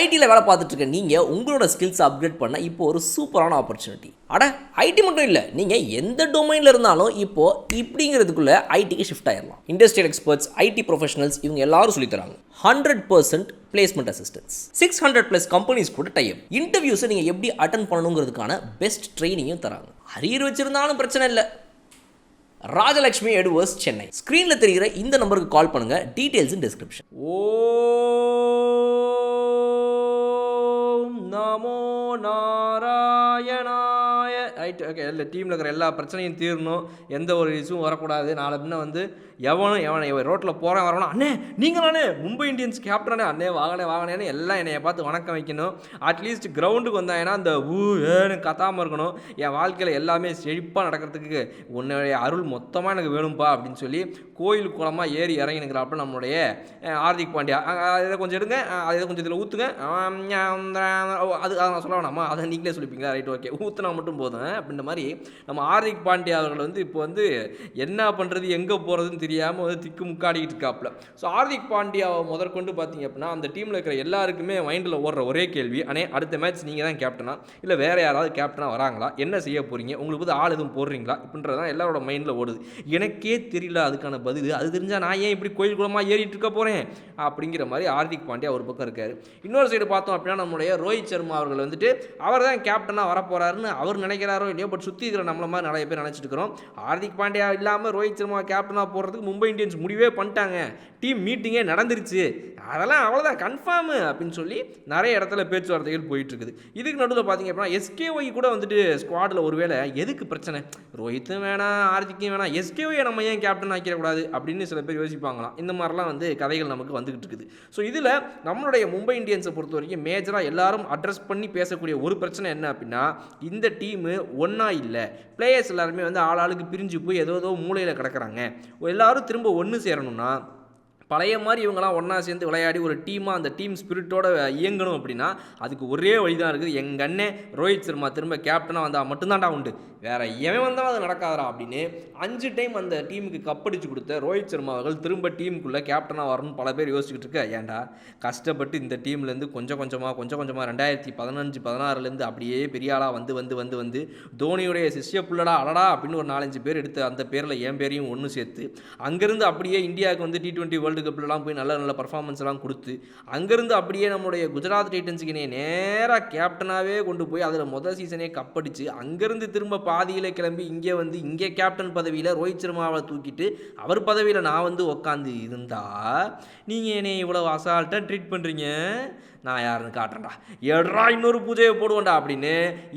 ஐடியில் வேலை பார்த்துட்டு இருக்க நீங்கள் உங்களோட ஸ்கில்ஸ் அப்கிரேட் பண்ண இப்போ ஒரு சூப்பரான ஆப்பர்ச்சுனிட்டி. ஐடி மட்டும் இல்லை, நீங்கள் எந்த டொமைனில் இருந்தாலும் இப்போது இப்படிங்கிறதுக்குள்ளே ஐடிக்கு ஷிஃப்ட் ஆயிடலாம். இண்டஸ்ட்ரியல் எக்ஸ்பர்ட்ஸ், ஐடி ப்ரொஃபஷனல்ஸ் இவங்க எல்லாரும் சொல்லித்தராங்க. 100% பிளேஸ்மெண்ட் அசிஸ்டன்ஸ், 600+ கம்பெனிஸ் கூட டைப். இன்டர்வியூஸை நீங்கள் எப்படி அட்டன் பண்ணணுங்கிறதுக்கான பெஸ்ட் ட்ரைனிங்கும் தராங்க. அரியர் வச்சிருந்தாலும் பிரச்சனை இல்லை. ராஜலட்சுமி எடுவர்ஸ், சென்னை. ஸ்க்ரீனில் தெரிகிற இந்த நம்பருக்கு கால் பண்ணுங்கள். டீட்டெயில்ஸ் இன் டிஸ்கிரிப்ஷன். நமோ நாராயணாய. Right, okay. இல்லை, டீமில் இருக்கிற எல்லா பிரச்சனையும் தீரணும், எந்த ஒரு இஷ்யூவும் வரக்கூடாது. நாளை பின்ன வந்து எவன் ரோட்டில் போகிறேன் வரணும், அண்ணே நீங்கள் தானே மும்பை இந்தியன்ஸ் கேப்டனே, அண்ணே வாங்கினேன்னு எல்லாம் என்னைய பார்த்து வணக்கம் வைக்கணும். அட்லீஸ்ட் கிரவுண்டுக்கு வந்தாங்கன்னா அந்த ஏன்னு கத்தாமல் இருக்கணும். என் வாழ்க்கையில் எல்லாமே செழிப்பாக நடக்கிறதுக்கு உன்னுடைய அருள் மொத்தமாக எனக்கு வேணும்ப்பா அப்படின்னு சொல்லி கோயில் குளமாக ஏறி இறங்கினுங்கிறாப்புல நம்மளுடைய ஹார்திக் பாண்டியா. இதை கொஞ்சம் எடுங்க, அதை கொஞ்சம் இதில் ஊற்றுங்க, அது நான் சொல்ல வேணாமா, அதை நீங்களே சொல்லிப்பீங்களா? ரைட், ஓகே, ஊற்றுனா மட்டும் போதும் அப்படின்ற மாதிரி நம்ம ஹார்திக் பாண்டியா அவர்கள் வந்து இப்போ வந்து என்ன பண்ணுறது எங்கே போகிறதுன்னு தெரியாமல் வந்து திக்கு முக்காடிக்கிட்டு இருக்காப்புல. ஸோ ஹார்திக் பாண்டியாவை முதற்கொண்டு பார்த்தீங்க அப்படின்னா அந்த டீமில் இருக்கிற எல்லாருக்குமே மைண்டில் ஓடுற ஒரே கேள்வி, அண்ணே அடுத்த மேட்ச் நீங்கள் தான் கேப்டனா இல்லை வேறு யாராவது கேப்டனாக வராங்களா, என்ன செய்ய போகிறீங்க, உங்களுக்கு வந்து ஆள் எதுவும் போடுறீங்களா இப்படின்றதான் எல்லாரோட மைண்டில் ஓடுது. எனக்கே தெரியல அதுக்கான பதில். அது தெரிஞ்சால் நான் ஏன் இப்படி கோயில் குளமாக ஏறிட்டு இருக்க போகிறேன் அப்படிங்கிற மாதிரி ஹார்திக் பாண்டியா ஒரு பக்கம் இருக்கார். இன்னொரு சைடு பார்த்தோம் அப்படின்னா நம்மளுடைய ரோஹித் சர்மா அவர்கள் வந்துட்டு அவர் தான் கேப்டனாக வரப்போகிறாருன்னு அவர் நினைக்கிறாரோ இல்லையோ, பட் சுற்றி இருக்கிற நம்மள மாதிரி நிறைய பேர் நினச்சிட்டு இருக்கிறோம். ஹார்திக் பாண்டியா இல்லாமல் ரோஹித் சர்மா கேப்டனாக போகிறதுக்கு மும்பை இந்தியன்ஸ் முடிவே பண்ணிட்டாங்க. டீம் மீட்டிங்கே நடந்துருச்சு, அதெல்லாம் அவ்வளோதான் கன்ஃபார்மு அப்படின்னு சொல்லி நிறைய இடத்துல பேச்சுவார்த்தைகள் போயிட்டு இருக்குது. இதுக்கு நடுவில் பார்த்தீங்க அப்படின்னா எஸ்கேஒய் கூட வந்துட்டு ஸ்குவாடில் ஒருவேளை எதுக்கு பிரச்சனை, ரோஹித்தும் வேணாம் ஹார்திக்கும் வேணாம், எஸ்கேஒயை நம்ம ஏன் கேப்டன் ஆக்கிடக்கூடாது அப்படின்னு சில பேர் யோசிப்பாங்களாம். இந்த மாதிரிலாம் வந்து கதைகள் நமக்கு வந்துகிட்டு இருக்குது. ஸோ இதில் நம்மளுடைய மும்பை இந்தியன்ஸை பொறுத்த வரைக்கும் மேஜராக எல்லாரும் அட்ரஸ் பண்ணி பேசக்கூடிய ஒரு பிரச்சனை என்ன அப்படின்னா, இந்த டீமு ஒன்றா இல்லை, பிளேயர்ஸ் எல்லாருமே வந்து ஆளாளுக்கு பிரிஞ்சு போய் ஏதோ மூலையில் கிடக்கிறாங்க. எல்லாரும் திரும்ப ஒன்று சேரணும்னா பழைய மாதிரி இவங்களாம் ஒன்றா சேர்ந்து விளையாடி ஒரு டீமாக அந்த டீம் ஸ்பிரிட்டோட இயங்கணும் அப்படின்னா அதுக்கு ஒரே வழி தான் இருக்குது. எங்கள் அண்ணன் ரோஹித் சர்மா திரும்ப கேப்டனாக வந்தால் மட்டும்தான்டா உண்டு, வேற எவன் வந்தாலும் அது நடக்காதரா அப்படின்னு 5 டைம் அந்த டீமுக்கு கப்படிச்சு கொடுத்த ரோஹித் சர்மா அவர்கள் திரும்ப டீமுக்குள்ளே கேப்டனாக வரணும்னு பல பேர் யோசிச்சுக்கிட்டு இருக்க. ஏன்டா கஷ்டப்பட்டு இந்த டீம்லேருந்து கொஞ்சம் கொஞ்சமாக 2015-16 அப்படியே பெரிய ஆளாக வந்து தோனியுடைய சிஷ்ய புள்ளடா அடடா அப்படின்னு ஒரு 4-5 பேர் எடுத்து அந்த பேரில் என் பேரையும் ஒன்று சேர்த்து அங்கேருந்து அப்படியே இந்தியாவுக்கு வந்து T20 வேர்ல்டு கப்லாம் போய் நல்ல பர்ஃபார்மன்ஸ் எல்லாம் கொடுத்து அங்கேருந்து அப்படியே நம்மளுடைய குஜராத் டைட்டன்ஸுக்கு நேராக கேப்டனாகவே கொண்டு போய் அதில் முதல் சீசனே கப்படிச்சு அங்கேருந்து திரும்ப பாதியில் கிளம்பி இங்கே வந்து இங்கே கேப்டன் பதவியில் ரோஹித் சர்மாவை தூக்கிட்டு அவர் பதவியில் நான் வந்து உக்காந்து இருந்தா நீங்கள் என்னை இவ்வளோ அசால்ட்டாக ட்ரீட் பண்ணுறீங்க, நான் யாருன்னு காட்டுறேன்டா, எட்ரா இன்னொரு பூஜையை போடுவேன்டா அப்படின்னு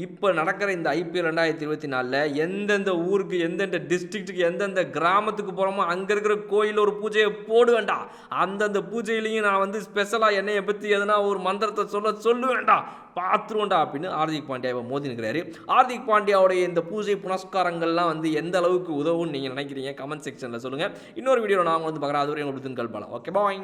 இப்போ நடக்கிற இந்த IPL 2024 எந்தெந்த ஊருக்கு எந்தெந்த டிஸ்ட்ரிக்ட்டுக்கு எந்தெந்த கிராமத்துக்கு போகிறோமோ அங்கே இருக்கிற கோயிலில் ஒரு பூஜையை போடுவேன்டா. அந்தந்த பூஜையிலையும் நான் வந்து ஸ்பெஷலாக என்னையை பற்றி எதனா ஒரு மந்திரத்தை சொல்லுவேன்டா, பார்த்துருவோண்டா அப்படின்னு ஹார்திக் பாண்டியாவை மோதி நிற்கிறாரு. ஹார்திக் பாண்டியாவுடைய இந்த பூஜை புனஸ்காரங்கள்லாம் வந்து எந்த அளவுக்கு உதவுன்னு நீங்கள் நினைக்கிறீங்க கமெண்ட் செக்ஷனில் சொல்லுங்கள். இன்னொரு வீடியோ நான் வந்து பார்க்குறேன். அதுவரை உங்களுக்கு கல்பாலாம். ஓகே, பாய்.